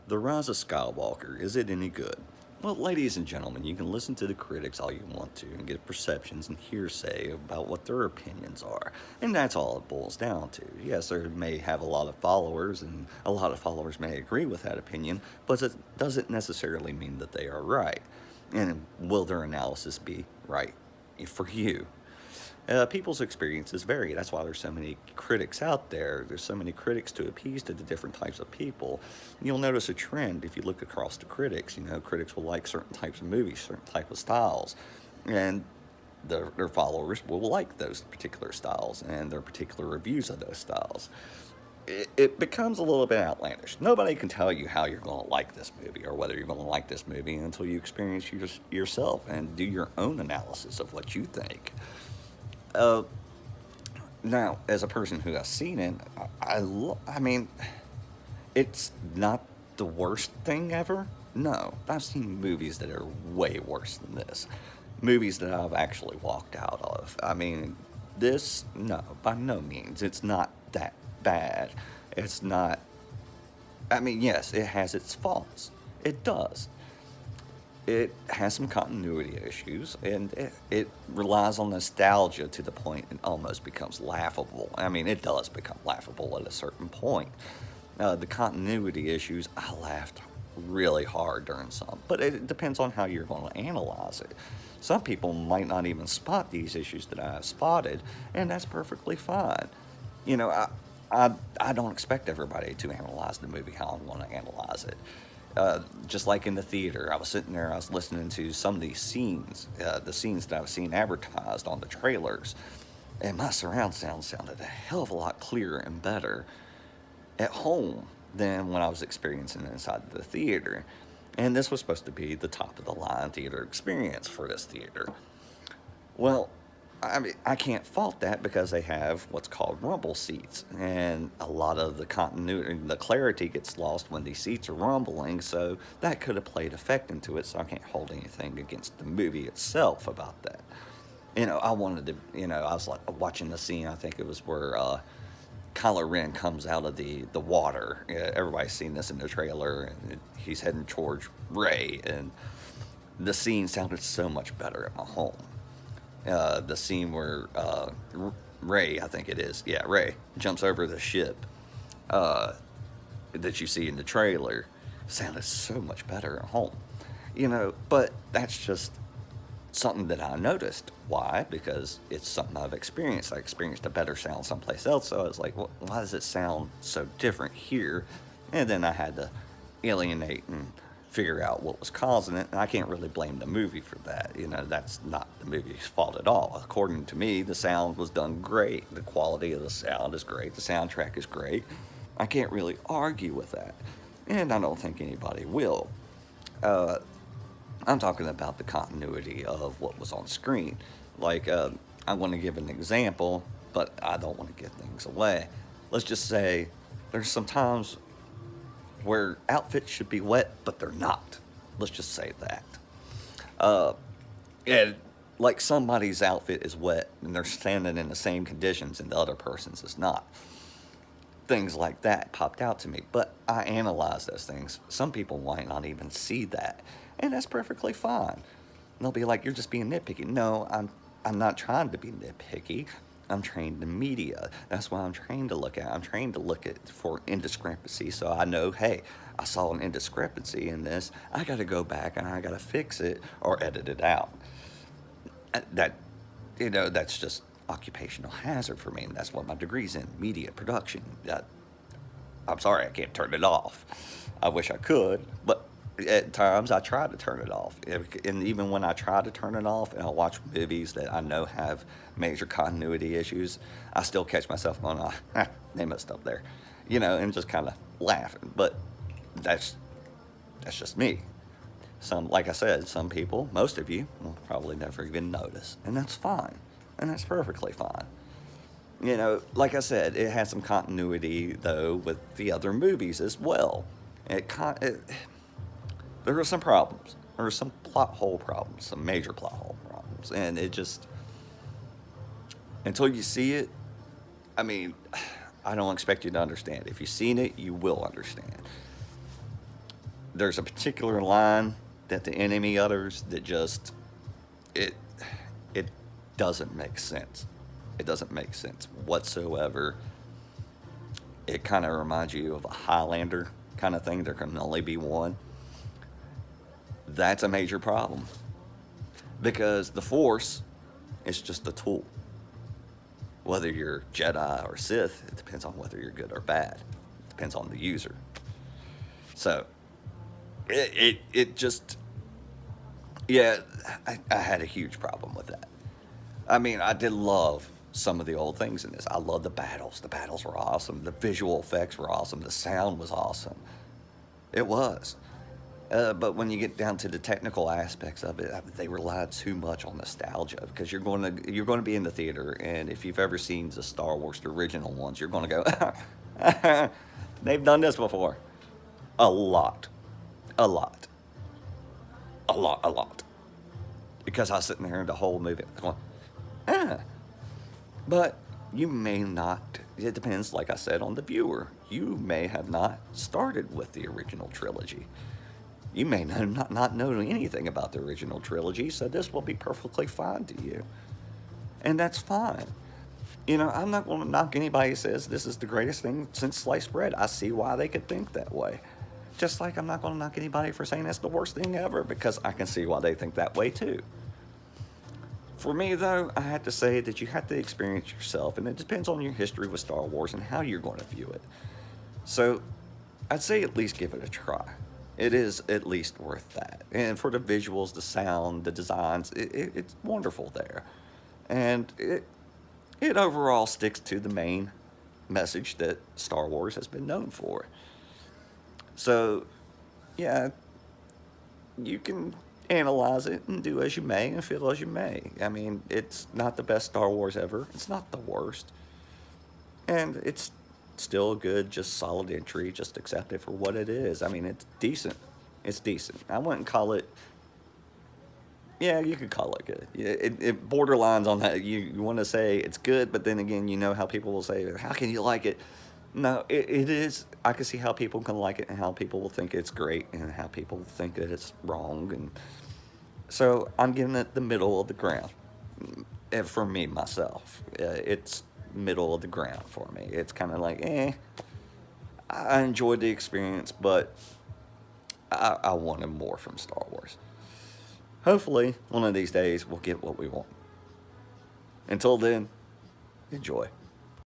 The Rise of Skywalker, is it any good? Well, ladies and gentlemen, you can listen to the critics all you want to and get perceptions and hearsay about what their opinions are. And that's all it boils down to. Yes, they may have a lot of followers, and a lot of followers may agree with that opinion, but it doesn't necessarily mean that they are right. And will their analysis be right for you? People's experiences vary. That's why there's so many critics out there. There's so many critics to appease to the different types of people. You'll notice a trend if you look across the critics. You know, critics will like certain types of movies, certain type of styles, and their followers will like those particular styles and their particular reviews of those styles. It becomes a little bit outlandish. Nobody can tell you how you're going to like this movie or whether you're going to like this movie until you experience yourself and do your own analysis of what you think. Uh, Now, as a person who has seen it, I mean, it's not the worst thing ever. No, I've seen movies that are way worse than this. Movies that I've actually walked out of. I mean, this, no, by no means. It's not that bad. It's not, I mean, yes, it has its faults. It does. It has some continuity issues, and it relies on nostalgia to the point it almost becomes laughable. I mean, it does become laughable at a certain point. The continuity issues, I laughed really hard during some, but it depends on how you're going to analyze it. Some people might not even spot these issues that I have spotted, and that's perfectly fine. You know, I don't expect everybody to analyze the movie how I'm going to analyze it. Just like in the theater, I was sitting there, I was listening to some of these scenes, the scenes that I've seen advertised on the trailers, and my surround sound sounded a hell of a lot clearer and better at home than when I was experiencing it inside the theater. And this was supposed to be the top of the line theater experience for this theater. Well, I mean, I can't fault that because they have what's called rumble seats, and a lot of the continuity, the clarity gets lost when these seats are rumbling. So that could have played effect into it. So I can't hold anything against the movie itself about that. You know, I wanted to, I was like watching the scene. I think it was where Kylo Ren comes out of the water. Yeah, everybody's seen this in the trailer, and he's heading towards Rey, and the scene sounded so much better at my home. The scene where Ray, I think it is, yeah, Ray jumps over the ship uh, that you see in the trailer sounded so much better at home. But that's just something that I noticed. Why? Because it's something I've experienced. I experienced a better sound someplace else, so I was like, well, why does it sound so different here? And then I had to alienate and figure out what was causing it, and I can't really blame the movie for that. That's not the movie's fault at all. According to me, the sound was done great. The quality of the sound is great. The soundtrack is great. I can't really argue with that, and I don't think anybody will. Uh, I'm talking about the continuity of what was on screen. Like, I want to give an example, but I don't want to give things away. Let's just say there's some times where outfits should be wet, but they're not. Let's just say that. Uh, and like somebody's outfit is wet and they're standing in the same conditions and the other person's is not. Things like that popped out to me, but I analyze those things. Some people might not even see that, and that's perfectly fine. They'll be like, "You're just being nitpicky." No, I'm not trying to be nitpicky. I'm trained in media. That's why I'm trained to look at. I'm trained to look at for indiscrepancy. So I know, hey, I saw an indiscrepancy in this. I got to go back and I got to fix it or edit it out. That, that's just occupational hazard for me. And that's what my degree's in, media production. I'm sorry, I can't turn it off. I wish I could, but at times I try to turn it off. And even when I try to turn it off and I watch movies that I know have major continuity issues, I still catch myself going, they messed up there, and just kind of laughing. But that's just me. Like I said, some people, most of you, will probably never even notice, and that's fine, and that's perfectly fine. Like I said, it has some continuity though with the other movies as well. It there are some problems. There are some plot hole problems, some major plot hole problems, and it just until you see it, I mean, I don't expect you to understand. If you've seen it, you will understand. there's a particular line that the enemy utters that just it it doesn't make sense. It doesn't make sense whatsoever. It kind of reminds you of a Highlander kind of thing. There can only be one. That's a major problem because the Force is just a tool. Whether you're Jedi or Sith, it depends on whether you're good or bad. It depends on the user. So it just, yeah, I had a huge problem with that. I mean, I did love some of the old things in this. I love the battles. The battles were awesome. The visual effects were awesome. The sound was awesome. It was. But when you get down to the technical aspects of it, they rely too much on nostalgia because you're going to be in the theater, and if you've ever seen the Star Wars, the original ones, you're going to go, they've done this before, a lot, a lot, a lot, a lot. Because I was sitting there in the whole movie going, ah. But you may not. It depends, like I said, on the viewer. You may have not started with the original trilogy. You may not know anything about the original trilogy, so this will be perfectly fine to you. And that's fine. You know, I'm not going to knock anybody who says this is the greatest thing since sliced bread. I see why they could think that way. Just like I'm not going to knock anybody for saying that's the worst thing ever, because I can see why they think that way too. For me, though, I have to say that you have to experience yourself, and it depends on your history with Star Wars and how you're going to view it. So, I'd say at least give it a try. It is at least worth that. And for the visuals, the sound, the designs, it's wonderful there. And it overall sticks to the main message that Star Wars has been known for. So, yeah, you can analyze it and do as you may and feel as you may. I mean, it's not the best Star Wars ever. It's not the worst. And it's still a good, just solid entry. Just accept it for what it is. I mean, it's decent. It's decent. I wouldn't call it, yeah, you could call it good. It borderlines on that. You want to say it's good, but then again, you know how people will say, how can you like it? No, it is. I can see how people can like it and how people will think it's great and how people will think that it's wrong. And so I'm giving it the middle of the ground. And for me, myself, it's middle of the ground for me. It's kind of like, I enjoyed the experience, but I wanted more from Star Wars. Hopefully, one of these days, we'll get what we want. Until then, enjoy.